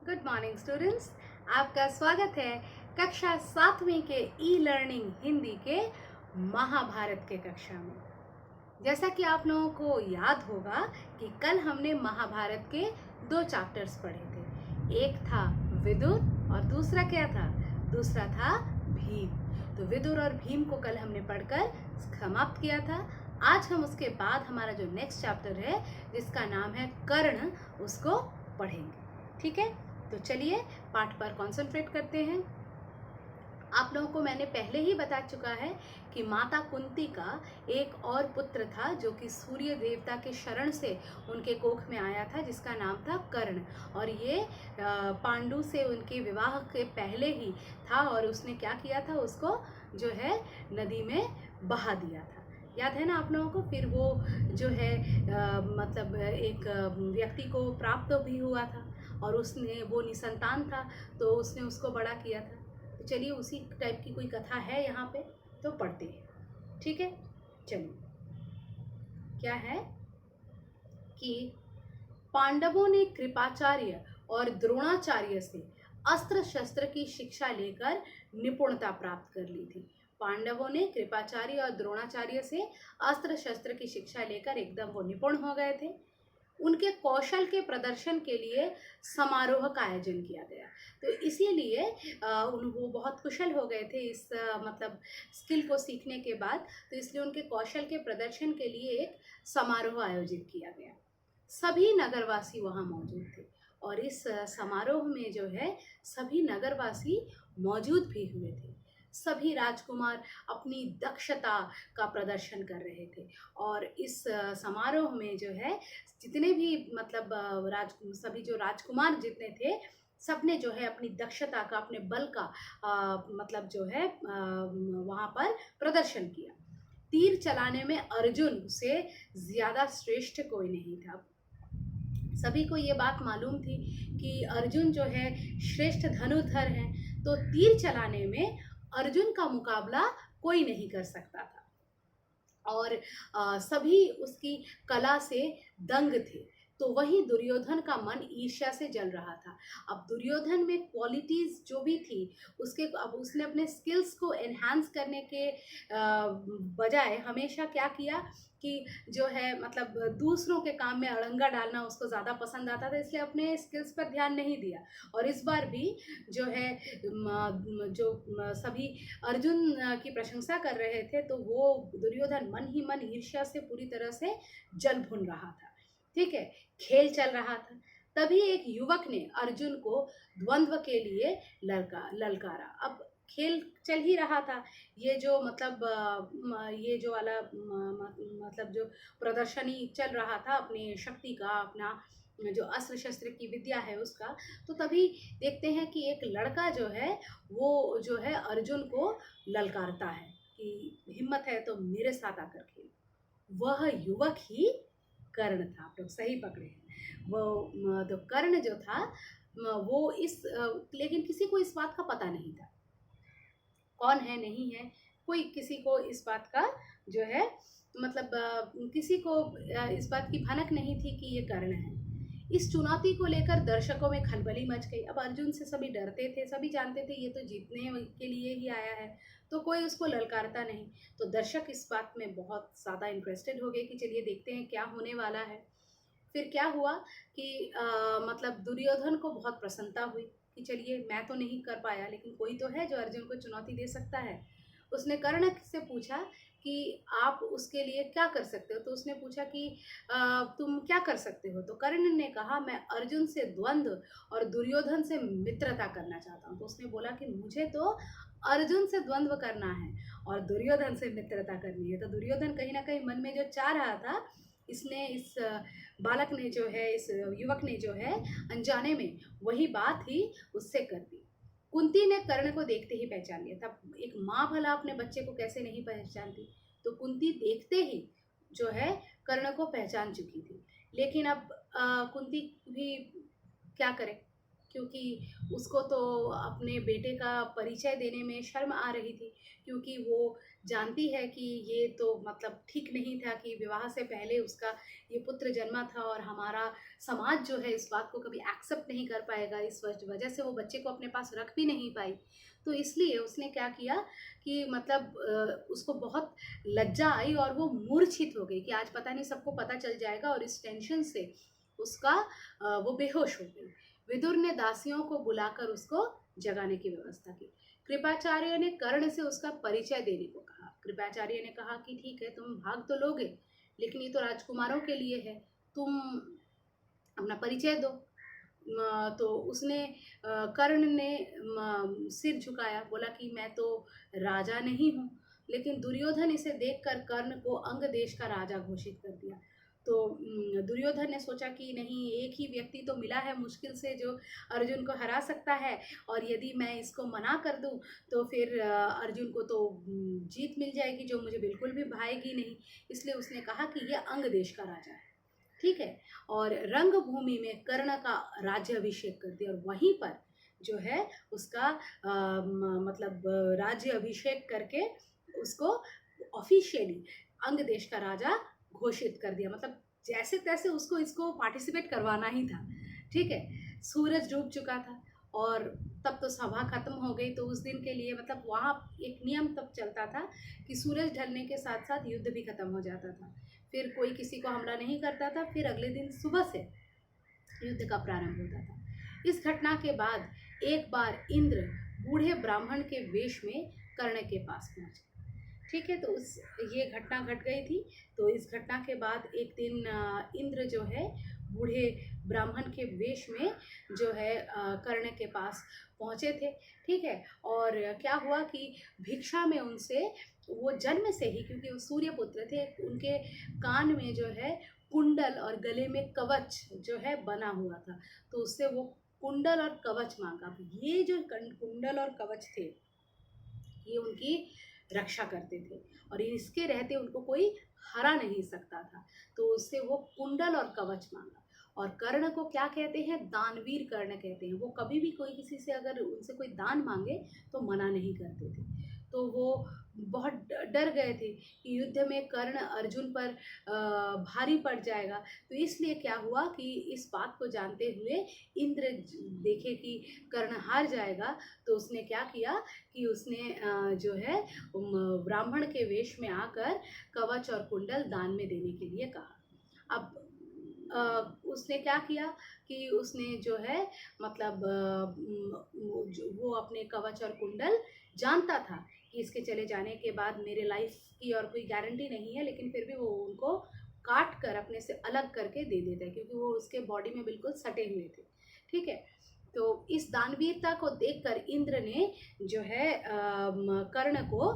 Good morning students. आपका स्वागत है कक्षा 7वीं के ई लर्निंग हिंदी के महाभारत के कक्षा में। जैसा कि आप लोगों को याद होगा कि कल हमने महाभारत के 2 चैप्टर्स पढ़े थे। एक था विदुर और दूसरा क्या था? दूसरा था भीम। तो विदुर और भीम को कल हमने पढ़कर समाप्त किया था। आज हम उसके बाद हमारा जो नेक्स्ट चैप्टर है जिसका नाम है कर्ण, उसको पढ़ेंगे। ठीक है, तो चलिए पाठ पर कंसंट्रेट करते हैं। आप लोगों को मैंने पहले ही बता चुका है कि माता कुंती का एक और पुत्र था जो कि सूर्य देवता के शरण से उनके कोख में आया था, जिसका नाम था कर्ण। और ये पांडु से उनके विवाह के पहले ही था और उसने क्या किया था, उसको जो है नदी में बहा दिया था। याद है ना आप लोगों को? फिर वो जो है मतलब एक व्यक्ति को प्राप्त भी हुआ था और उसने वो निसंतान था, तो उसने उसको बड़ा किया था। तो चलिए उसी टाइप की कोई कथा है यहाँ पे, तो पढ़ते हैं। ठीक है, चलिए। क्या है कि पांडवों ने कृपाचार्य और द्रोणाचार्य से अस्त्र शस्त्र की शिक्षा लेकर निपुणता प्राप्त कर ली थी। पांडवों ने कृपाचार्य और द्रोणाचार्य से अस्त्र शस्त्र की शिक्षा लेकर एकदम वो निपुण हो गए थे। उनके कौशल के प्रदर्शन के लिए समारोह का आयोजन किया गया। तो इसीलिए वो बहुत कुशल हो गए थे इस मतलब स्किल को सीखने के बाद। तो इसलिए उनके कौशल के प्रदर्शन के लिए एक समारोह आयोजित किया गया। सभी नगरवासी वहाँ मौजूद थे और इस समारोह में जो है सभी नगरवासी मौजूद भी हुए थे। सभी राजकुमार अपनी दक्षता का प्रदर्शन कर रहे थे और इस समारोह में जो है जितने भी मतलब सभी जो राजकुमार जितने थे, सबने जो है अपनी दक्षता का, अपने बल का मतलब जो है वहाँ पर प्रदर्शन किया। तीर चलाने में अर्जुन से ज़्यादा श्रेष्ठ कोई नहीं था। सभी को ये बात मालूम थी कि अर्जुन जो है श्रेष्ठ धनुर्धर हैं, तो तीर चलाने में अर्जुन का मुकाबला कोई नहीं कर सकता था और सभी उसकी कला से दंग थे। तो वहीं दुर्योधन का मन ईर्ष्या से जल रहा था। अब दुर्योधन में क्वालिटीज जो भी थी उसके, अब उसने अपने स्किल्स को एनहांस करने के बजाय हमेशा क्या किया कि जो है मतलब दूसरों के काम में अड़ंगा डालना उसको ज़्यादा पसंद आता था, इसलिए अपने स्किल्स पर ध्यान नहीं दिया। और इस बार भी जो है जो सभी अर्जुन की प्रशंसा कर रहे थे, तो वो दुर्योधन मन ही मन ईर्ष्या से पूरी तरह से जल भुन रहा था। ठीक है, खेल चल रहा था। तभी एक युवक ने अर्जुन को द्वंद्व के लिए ललकारा। अब खेल चल ही रहा था, ये जो मतलब ये जो वाला मतलब जो प्रदर्शनी चल रहा था अपनी शक्ति का, अपना जो अस्त्र शस्त्र की विद्या है उसका। तो तभी देखते हैं कि एक लड़का जो है वो जो है अर्जुन को ललकारता है कि हिम्मत है तो मेरे साथ आकर खेल। वह युवक ही कर्ण था। आप लोग सही पकड़े हैं। वो तो कर्ण जो था वो लेकिन किसी को इस बात का पता नहीं था कौन है नहीं है। कोई किसी को इस बात का जो है मतलब किसी को इस बात की भनक नहीं थी कि ये कर्ण है। इस चुनौती को लेकर दर्शकों में खलबली मच गई। अब अर्जुन से सभी डरते थे, सभी जानते थे ये तो जीतने के लिए ही आया है, तो कोई उसको ललकारता नहीं। तो दर्शक इस बात में बहुत ज़्यादा इंटरेस्टेड हो गए कि चलिए देखते हैं क्या होने वाला है। फिर क्या हुआ कि मतलब दुर्योधन को बहुत प्रसन्नता हुई कि चलिए मैं तो नहीं कर पाया, लेकिन कोई तो है जो अर्जुन को चुनौती दे सकता है। उसने कर्ण से पूछा कि आप उसके लिए क्या कर सकते हो। तो उसने पूछा कि तुम क्या कर सकते हो। तो कर्ण ने कहा मैं अर्जुन से द्वंद्व और दुर्योधन से मित्रता करना चाहता हूँ। तो उसने बोला कि मुझे तो अर्जुन से द्वंद्व करना है और दुर्योधन से मित्रता करनी है। तो दुर्योधन कहीं ना कहीं मन में जो चाह रहा था, इसने इस बालक ने जो है, इस युवक ने जो है अनजाने में वही बात ही उससे कर दी। कुंती ने कर्ण को देखते ही पहचान लिया था। एक माँ भला अपने बच्चे को कैसे नहीं पहचानती। तो कुंती देखते ही जो है कर्ण को पहचान चुकी थी। लेकिन अब कुंती भी क्या करे, क्योंकि उसको तो अपने बेटे का परिचय देने में शर्म आ रही थी, क्योंकि वो जानती है कि ये तो मतलब ठीक नहीं था कि विवाह से पहले उसका ये पुत्र जन्मा था, और हमारा समाज जो है इस बात को कभी एक्सेप्ट नहीं कर पाएगा। इस वजह से वो बच्चे को अपने पास रख भी नहीं पाई। तो इसलिए उसने क्या किया कि मतलब उसको बहुत लज्जा आई और वो मूर्छित हो गई कि आज पता नहीं सबको पता चल जाएगा, और इस टेंशन से उसका वो बेहोश हो गई। विदुर ने दासियों को बुलाकर उसको जगाने की व्यवस्था की। कृपाचार्य ने कर्ण से उसका परिचय देने को कहा। कृपाचार्य ने कहा कि ठीक है, तुम भाग तो लोगे, लेकिन ये तो राजकुमारों के लिए है, तुम अपना परिचय दो। तो उसने कर्ण ने सिर झुकाया, बोला कि मैं तो राजा नहीं हूँ। लेकिन दुर्योधन इसे देखकर कर्ण को अंग देश का राजा घोषित कर दिया। तो दुर्योधन ने सोचा कि नहीं, एक ही व्यक्ति तो मिला है मुश्किल से जो अर्जुन को हरा सकता है, और यदि मैं इसको मना कर दूं तो फिर अर्जुन को तो जीत मिल जाएगी, जो मुझे बिल्कुल भी भाएगी नहीं। इसलिए उसने कहा कि यह अंग देश का राजा है। ठीक है, और रंगभूमि में कर्ण का राज्य अभिषेक कर दिया, और वहीं पर जो है उसका मतलब राज्य अभिषेक करके उसको ऑफिशियली अंग देश का राजा घोषित कर दिया। मतलब जैसे तैसे उसको इसको पार्टिसिपेट करवाना ही था। ठीक है, सूरज डूब चुका था और तब तो सभा खत्म हो गई। तो उस दिन के लिए मतलब वहाँ एक नियम तब चलता था कि सूरज ढलने के साथ साथ युद्ध भी खत्म हो जाता था, फिर कोई किसी को हमला नहीं करता था, फिर अगले दिन सुबह से युद्ध का प्रारंभ होता था। इस घटना के बाद एक बार इंद्र बूढ़े ब्राह्मण के वेश में कर्ण के पास पहुंचे। ठीक है, तो ये घटना घट गई थी। तो इस घटना के बाद एक दिन इंद्र जो है बूढ़े ब्राह्मण के वेश में जो है कर्ण के पास पहुंचे थे। ठीक है, और क्या हुआ कि भिक्षा में उनसे वो जन्म से ही, क्योंकि वो सूर्य पुत्र थे, उनके कान में जो है कुंडल और गले में कवच जो है बना हुआ था, तो उससे वो कुंडल और कवच मांगा। ये जो कुंडल और कवच थे ये उनकी रक्षा करते थे, और इसके रहते उनको कोई हरा नहीं सकता था। तो उससे वो कुंडल और कवच मांगा। और कर्ण को क्या कहते हैं? दानवीर कर्ण कहते हैं। वो कभी भी कोई किसी से अगर उनसे कोई दान मांगे तो मना नहीं करते थे। तो वो बहुत डर गए थे कि युद्ध में कर्ण अर्जुन पर भारी पड़ जाएगा। तो इसलिए क्या हुआ कि इस बात को जानते हुए इंद्र देखे कि कर्ण हार जाएगा, तो उसने क्या किया कि उसने जो है ब्राह्मण के वेश में आकर कवच और कुंडल दान में देने के लिए कहा। अब उसने क्या किया कि उसने जो है मतलब वो अपने कवच और कुंडल जानता था कि इसके चले जाने के बाद मेरे लाइफ की और कोई गारंटी नहीं है, लेकिन फिर भी वो उनको काट कर अपने से अलग करके दे देता है, क्योंकि वो उसके बॉडी में बिल्कुल सटे हुए थे। ठीक है, तो इस दानवीरता को देखकर इंद्र ने जो है कर्ण को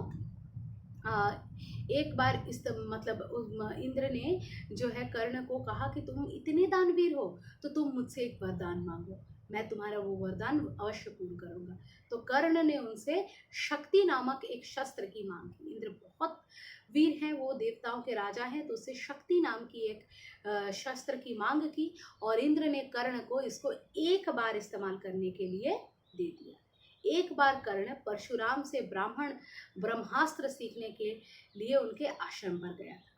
एक बार इस मतलब इंद्र ने जो है कर्ण को कहा कि तुम इतने दानवीर हो तो तुम मुझसे एक वरदान मांगो, मैं तुम्हारा वो वरदान अवश्य पूर्ण करूंगा। तो कर्ण ने उनसे शक्ति नामक एक शस्त्र की मांग की। इंद्र बहुत वीर हैं, वो देवताओं के राजा हैं, तो उससे शक्ति नाम की एक शस्त्र की मांग की, और इंद्र ने कर्ण को इसको एक बार इस्तेमाल करने के लिए दे दिया। एक बार कर्ण परशुराम से ब्रह्मास्त्र सीखने के लिए उनके आश्रम पर गया था।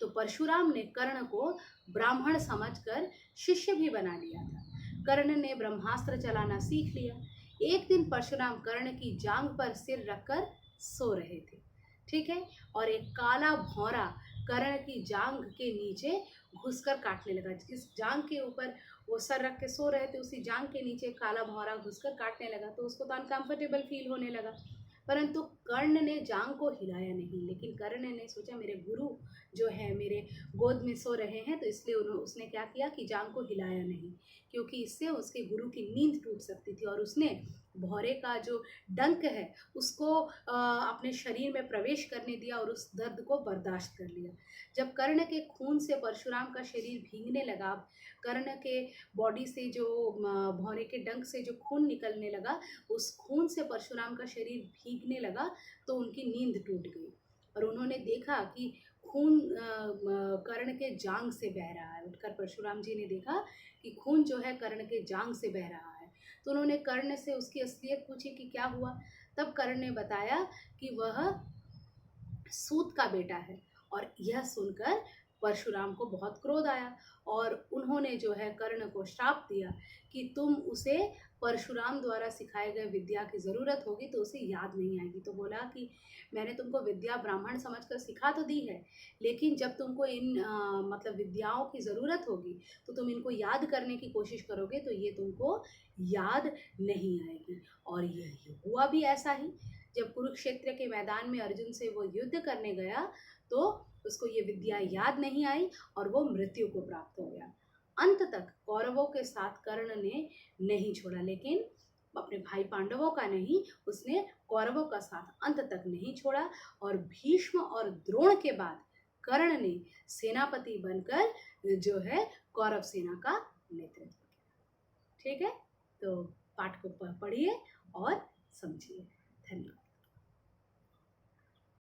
तो परशुराम ने कर्ण को ब्राह्मण समझकर शिष्य भी बना लिया था। कर्ण ने ब्रह्मास्त्र चलाना सीख लिया। एक दिन परशुराम कर्ण की जांघ पर सिर रखकर सो रहे थे। ठीक है, और एक काला भौरा कर्ण की जांघ के नीचे घुसकर काटने लगा। जिस जांघ के ऊपर वो सर रख के सो रहे थे उसी जांघ के नीचे काला भौरा घुसकर काटने लगा। तो उसको तो अनकंफर्टेबल फील होने लगा, परंतु कर्ण ने जांघ को हिलाया नहीं। लेकिन कर्ण ने सोचा मेरे गुरु जो है मेरे गोद में सो रहे हैं, तो इसलिए उसने क्या किया कि जांघ को हिलाया नहीं, क्योंकि इससे उसके गुरु की नींद टूट सकती थी। और उसने भौरे का जो डंक है उसको अपने शरीर में प्रवेश करने दिया और उस दर्द को बर्दाश्त कर लिया। जब कर्ण के खून से परशुराम का शरीर भीगने लगा, कर्ण के बॉडी से जो भौरे के डंक से जो खून निकलने लगा, उस खून से परशुराम का शरीर भीगने लगा, तो उनकी नींद टूट गई और उन्होंने देखा कि खून कर्ण के जांघ से बह रहा है। उठकर परशुराम जी ने देखा कि खून जो है कर्ण के जांघ से बह रहा है, तो उन्होंने कर्ण से उसकी असलियत पूछी कि क्या हुआ। तब कर्ण ने बताया कि वह सूत का बेटा है। और यह सुनकर परशुराम को बहुत क्रोध आया और उन्होंने जो है कर्ण को श्राप दिया कि तुम उसे परशुराम द्वारा सिखाए गए विद्या की ज़रूरत होगी तो उसे याद नहीं आएगी। तो बोला कि मैंने तुमको विद्या ब्राह्मण समझकर सिखा तो दी है, लेकिन जब तुमको इन मतलब विद्याओं की ज़रूरत होगी तो तुम इनको याद करने की कोशिश करोगे तो ये तुमको याद नहीं आएगी। और यह हुआ भी ऐसा ही। जब कुरुक्षेत्र के मैदान में अर्जुन से वो युद्ध करने गया तो उसको ये विद्या याद नहीं आई और वो मृत्यु को प्राप्त हो गया। अंत तक कौरवों के साथ कर्ण ने नहीं छोड़ा, लेकिन अपने भाई पांडवों का नहीं, उसने कौरवों का साथ अंत तक नहीं छोड़ा। और भीष्म और द्रोण के बाद कर्ण ने सेनापति बनकर जो है कौरव सेना का नेतृत्व किया। ठीक है, तो पाठ को पढ़िए और समझिए। धन्यवाद।